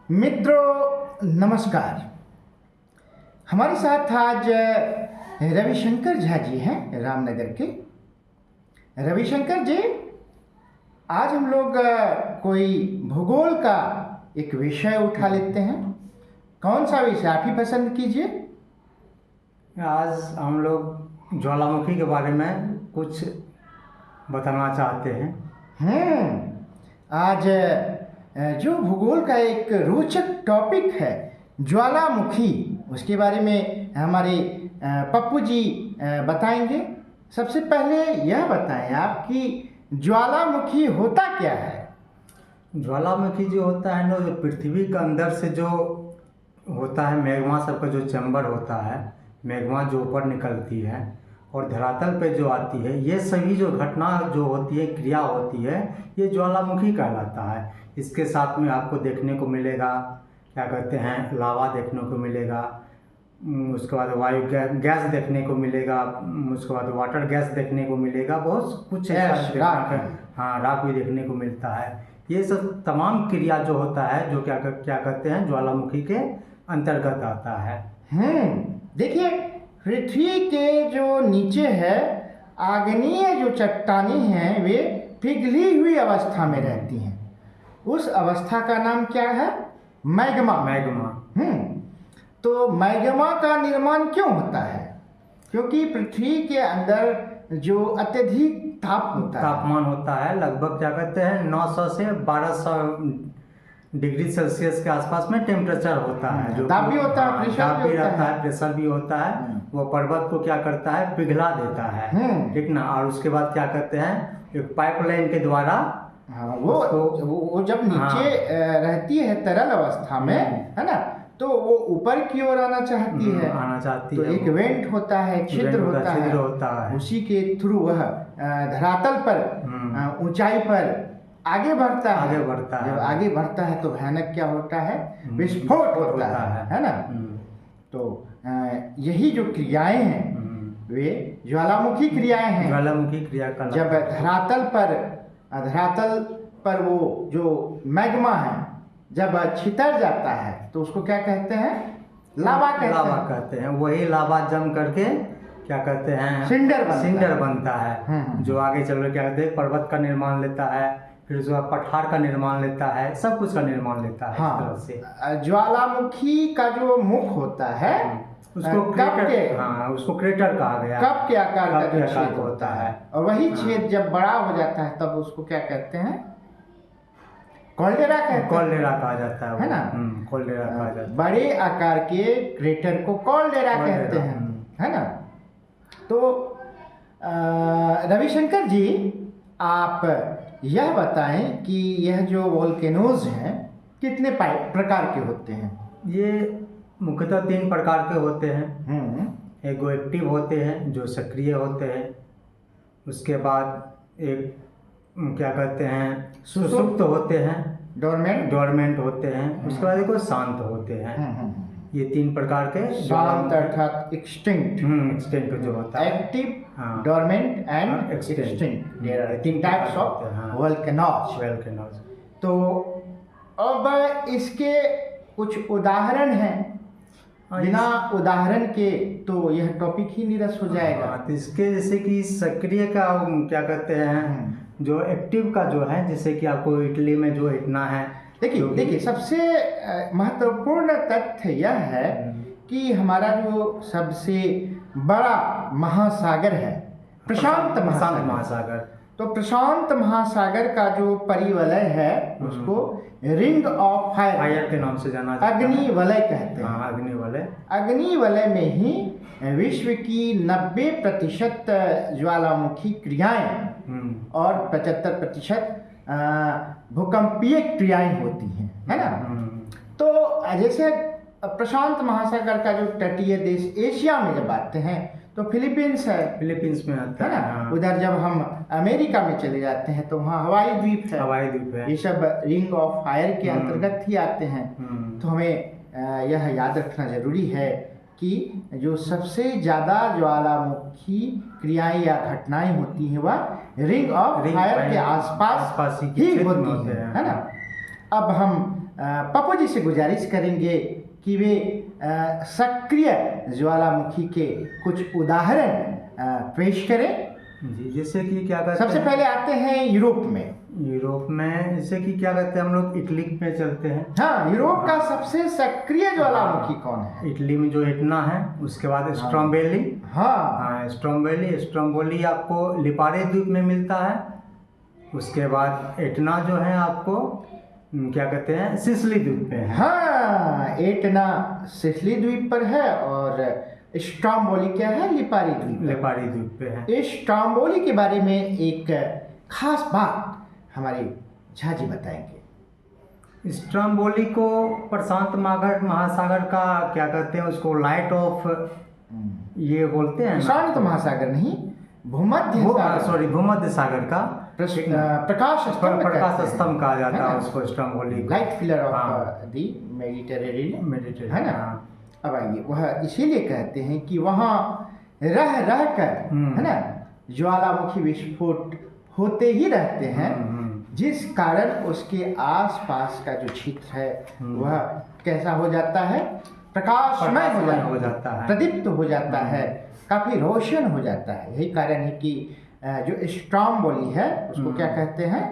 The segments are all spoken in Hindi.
मित्रों नमस्कार। हमारे साथ आज रविशंकर झा जी हैं रामनगर के। रविशंकर जी, आज हम लोग कोई भूगोल का एक विषय उठा लेते हैं। कौन सा विषय आप ही पसंद कीजिए। आज हम लोग ज्वालामुखी के बारे में कुछ बताना चाहते हैं। आज जो भूगोल का एक रोचक टॉपिक है ज्वालामुखी, उसके बारे में हमारे पप्पू जी बताएंगे। सबसे पहले यह बताएं आप कि ज्वालामुखी होता क्या है। ज्वालामुखी जो होता है ना, जो पृथ्वी के अंदर से जो होता है, मैग्मा सबका जो चैम्बर होता है, मैग्मा जो ऊपर निकलती है और धरातल पे जो आती है, ये सभी जो घटना जो होती है, क्रिया होती है, ये ज्वालामुखी कहलाता है। इसके साथ में आपको देखने को मिलेगा, क्या कहते हैं, लावा देखने को मिलेगा, उसके बाद वायु गैस देखने को मिलेगा, उसके बाद वाटर गैस देखने को मिलेगा, बहुत कुछ राख भी देखने को मिलता है। ये सब तमाम क्रिया जो होता है, जो क्या कहते हैं, ज्वालामुखी के अंतर्गत आता है। देखिए, पृथ्वी के जो नीचे है आग्नेय जो चट्टानें हैं, वे पिघली हुई अवस्था में रहती हैं। उस अवस्था का नाम क्या है? मैग्मा। तो मैग्मा का निर्माण क्यों होता है? क्योंकि पृथ्वी के अंदर जो अत्यधिक तापमान होता है, लगभग क्या कहते हैं 900 से 1200 डिग्री सेल्सियस के आसपास में टेम्परेचर होता है। जो दाब भी होता है, प्रेशर भी होता है। वो पर्वत को क्या करता है, पिघला देता है, ठीक ना। और उसके बाद क्या करते हैं, एक पाइपलाइन के द्वारा वो जब नीचे रहती है तरल अवस्था में, है ना, तो वो ऊपर की ओर आना चाहती है, तो एक वेंट होता है, छिद्र होता है। उसी के थ्रू वह धरातल पर ऊंचाई पर आगे बढ़ता है। जब आगे बढ़ता है तो भयानक क्या होता है, विस्फोट होता है ना। तो यही जो क्रियाएं हैं वे ज्वालामुखी क्रियाएं हैं। ज्वालामुखी क्रिया का जब धरातल पर वो जो मैग्मा है जब छितर जाता है तो उसको क्या कहते हैं? लावा कहते हैं। वही लावा जम करके क्या कहते हैं, सिंडर बनता है। जो आगे चल कर क्या कहते हैं, पर्वत का निर्माण लेता है, फिर उसके बाद पठार का निर्माण लेता है, सब कुछ का निर्माण लेता है। इस तरह से ज्वालामुखी का जो मुख होता है उसको क्रेटर कहा गया। कप के आकार का जो छेद होता है, और वही छेद जब बड़ा हो जाता है तब उसको क्या कहते हैं? कॉल्डेरा कहा जाता है ना। कॉल्डेरा कहा जाता है। बड़े आकार के क्रेटर को कॉल्डेरा कहते हैं, है ना। तो रविशंकर जी, आप यह बताएं कि यह जो वोल्केनोज हैं कितने प्रकार के होते हैं? ये मुख्यतः 3 प्रकार के होते हैं। एक एक्टिव होते हैं, जो सक्रिय होते हैं। उसके बाद एक क्या कहते हैं, सुसुप्त होते हैं, डोरमेंट होते हैं। उसके बाद एक शांत होते हैं। ये 3 प्रकार के शांत अर्थात एक्सटिंक्ट जो होता है, active, dormant and extinct. There are 3 types of volcanoes. तो अब इसके कुछ उदाहरण हैं। बिना उदाहरण के तो यह टॉपिक ही नीरस हो जाएगा। तो इसके जैसे कि सक्रिय का क्या कहते हैं, जो एक्टिव का जो है, जैसे कि आपको इटली में जो इतना है। देखिए, सबसे महत्वपूर्ण तथ्य यह है कि हमारा जो सबसे बड़ा महासागर है प्रशांत महासागर। तो प्रशांत महासागर का जो परिवलय है उसको रिंग ऑफ फायर के नाम से जाना जाता है। अग्निवलय कहते हैं। अग्निवलय में ही विश्व की 90% ज्वालामुखी क्रियाएं और 75% भूकंपीय क्रियाएं होती हैं, है ना। तो जैसे प्रशांत महासागर का जो तटीय देश एशिया में जब आते हैं तो फिलीपींस में आता है ना। उधर जब हम अमेरिका में चले जाते हैं तो वहाँ हवाई द्वीप है। ये सब रिंग ऑफ फायर के अंतर्गत ही आते हैं। तो हमें यह याद रखना जरूरी है कि जो सबसे ज़्यादा ज्वालामुखी क्रियाएं या घटनाएं होती हैं वह रिंग ऑफ फायर के आसपास ही होती है ना। अब हम पप्पू जी से गुजारिश करेंगे कि वे सक्रिय ज्वालामुखी के कुछ उदाहरण पेश करें। जी, जैसे कि क्या कहते सबसे हैं, पहले आते हैं यूरोप में। यूरोप में जैसे कि क्या कहते हैं, हम लोग इटली पे चलते हैं। हाँ, यूरोप का सबसे सक्रिय ज्वालामुखी कौन है? इटली में जो एटना है, उसके बाद स्ट्रोम्बोली। हाँ, स्ट्रोम्बोली आपको लिपारी द्वीप में मिलता है। उसके बाद एटना जो है आपको क्या कहते हैं, सिसिली द्वीप पे है। हाँ, एटना सिसिली द्वीप पर है और स्ट्रोम्बोली क्या है, लिपारी द्वीप पे है। स्ट्रोम्बोली के बारे में एक खास बात हमारे झा जी बताएंगे। स्ट्रोम्बोली को प्रशांत महासागर का क्या कहते हैं, उसको लाइट ऑफ ये बोलते हैं। प्रशांत महासागर नहीं, भूमध्य सागर का प्रकाश स्तंभ कहा जाता है उसको, स्ट्रोम्बोली को। Light pillar of the Mediterranean, है ना। अब आइए, वह इसीलिए कहते हैं कि वहाँ रह कर, है ना, ज्वालामुखी विस्फोट होते ही रहते हैं, जिस कारण उसके आसपास का जो क्षेत्र है वह कैसा हो जाता है, प्रकाशमय हो जाता है, प्रदीप्त हो जाता है, काफी रोशन हो जाता है। यही कारण है कि जो स्ट्रोम्बोली है उसको क्या कहते हैं,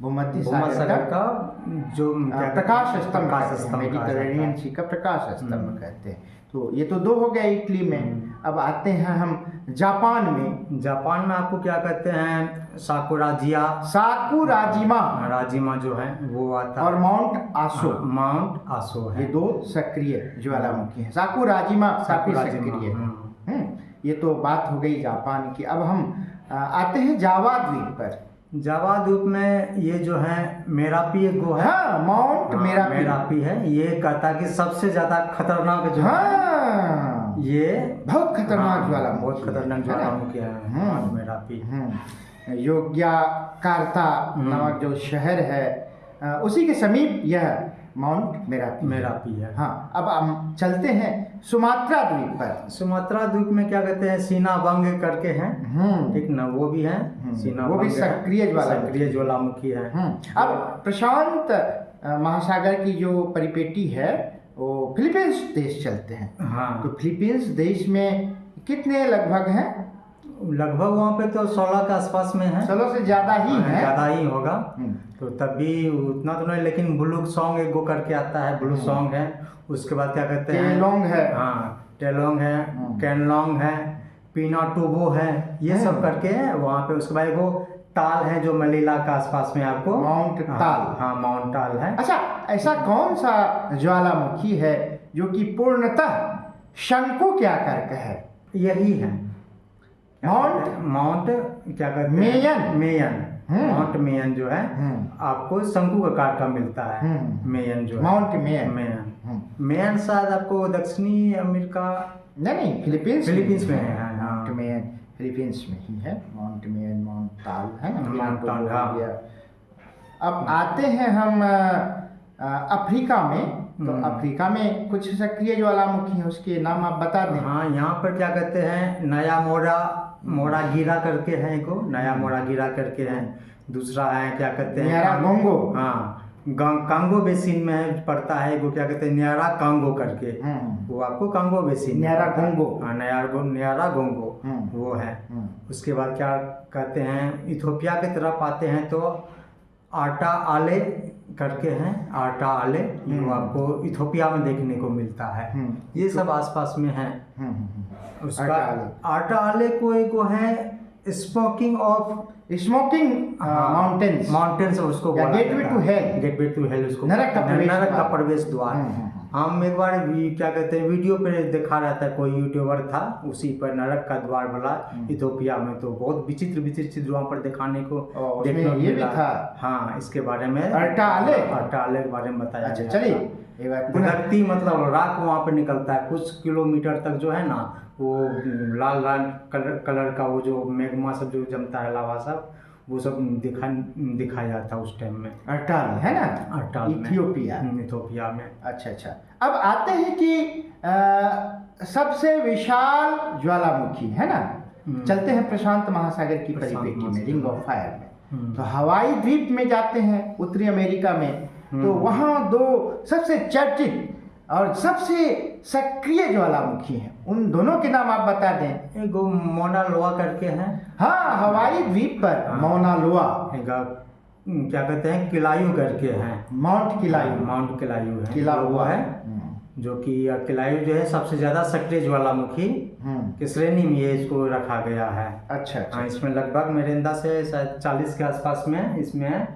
भूमध्य सागर का जो प्रकाश स्तंभ, मेडिटेरेनियन सी का प्रकाश स्तंभ कहते हैं। तो ये तो दो हो गए इटली में। अब आते हैं हम जापान में। जापान में आपको क्या कहते हैं, राजिमा जो है वो आता है, और माउंट आसो है। ये दो सक्रिय ज्वालामुखी हैं। साकुराजिमा काफी सक्रिय। ये तो बात हो गई जापान की। अब हम आते हैं जावा द्वीप पर। जावा द्वीप में ये जो है मेरापी एक गो है। हाँ, माउंट मेरापी है। ये कहता है कि सबसे ज्यादा खतरनाक जो है, ये बहुत खतरनाक ज्वालामुखी, बहुत खतरनाक ज्वालामुखी है मेरापी। योग्याकार्ता नामक जो शहर है उसी के समीप यह माउंट मेरापी है। हाँ, अब हम चलते हैं सुमात्रा द्वीप पर। सुमात्रा द्वीप में क्या कहते हैं, सीनाबंग करके हैं, ठीक ना, वो भी है। वो भी सक्रिय ज्वालामुखी है। अब प्रशांत महासागर की जो परिपेटी है वो फिलीपींस देश चलते हैं। हाँ, तो फिलीपींस देश में कितने लगभग हैं? लगभग वहाँ पे तो 16 के आसपास में है। 16 से ज़्यादा ही है, ज़्यादा ही होगा। तो तब भी उतना तो नहीं, लेकिन ब्लू सॉन्ग एक गो करके आता है, ब्लू सॉन्ग है। उसके बाद क्या कहते हैं, टेलोंग है। हाँ, टेलोंग है, कैनलोंग है, पिनाटुबो है, ये सब करके है वहाँ पे। उसके बाद एगो ताल है जो मनीला के आसपास में आपको, माउंट ताल। हाँ, माउंट ताल है। अच्छा, ऐसा कौन सा ज्वालामुखी है जो कि पूर्णतः शंकु के आकार का है? यही है माउंट क्या कहते हैं, मेयन। माउंट मेयन जो है आपको शंकु आकार का मिलता है। मेयन जो माउंट मेयन शायद आपको दक्षिणी अमेरिका, नहीं, फिलीपींस में है। माउंट मेयन फिलीपींस में ही है। माउंट मेयन, माउंट ताल है ना, माउंट ताल। अब आते हैं हम अफ्रीका में। तो अफ्रीका में कुछ सक्रिय ज्वालामुखी है, उसके नाम आप बता दें। हाँ, यहाँ पर क्या कहते हैं, नया मोरा गिरा करके है, एक नया मोरा गिरा करके है। दूसरा है क्या कहते हैं, न्यारा गोंगो। हाँ, कांगो बेसिन में पड़ता है एगो, क्या कहते हैं, न्यारा कांगो करके। वो आपको कांगो बेसिन, न्यारा गोंगो। हाँ, न्यारा गोंगो वो है। उसके बाद क्या कहते हैं, इथोपिया की तरफ आते हैं तो आटा आले करके हैं, आटा आले, वो आपको इथोपिया में देखने को मिलता है। ये सब आसपास में है। उसका आटा आले को एक है स्मोकिंग माउंटेन्स उसको गेटवे टू हेल उसको, नरक का प्रवेश द्वार। हम एक बार क्या कहते हैं वीडियो पे देखा रहता है, कोई यूट्यूबर था, उसी पर नरक का द्वार वाला इथोपिया में। तो बहुत विचित्र चीज वहाँ पर दिखाने को ये भी था। हाँ, इसके बारे में आटा आले के बारे में बताया। अच्छा, चलिए, धरती मतलब राख वहाँ पे निकलता है कुछ किलोमीटर तक, जो है ना, वो लाल कलर का वो जो मैग्मा सब जो जमता है, लावा सब, वो सब दिखाया था उस टाइम में। अटाल है ना, अटाल इथियोपिया में। अच्छा, अब आते हैं कि सबसे विशाल ज्वालामुखी है ना, चलते हैं प्रशांत महासागर की परिपेटी में, रिंग ऑफ फायर में। तो हवाई द्वीप में जाते हैं, उत्तरी अमेरिका में। तो वहाँ दो सबसे चर्चित और सबसे सक्रिय ज्वालामुखी हैं, उन दोनों के नाम आप बता दें। एक मौना लोआ करके हैं, हाँ, हवाई द्वीप पर मौना लोआ, क्या कहते हैं किलायू करके हैं, माउंट किलायू, माउंट किलायू है, किला हुआ है जो कि किलायू जो है सबसे ज़्यादा सक्रिय ज्वालामुखी की श्रेणी में ये इसको रखा गया है। अच्छा। हाँ, इसमें लगभग मेरे अंदाज से शायद 40 के आसपास में इसमें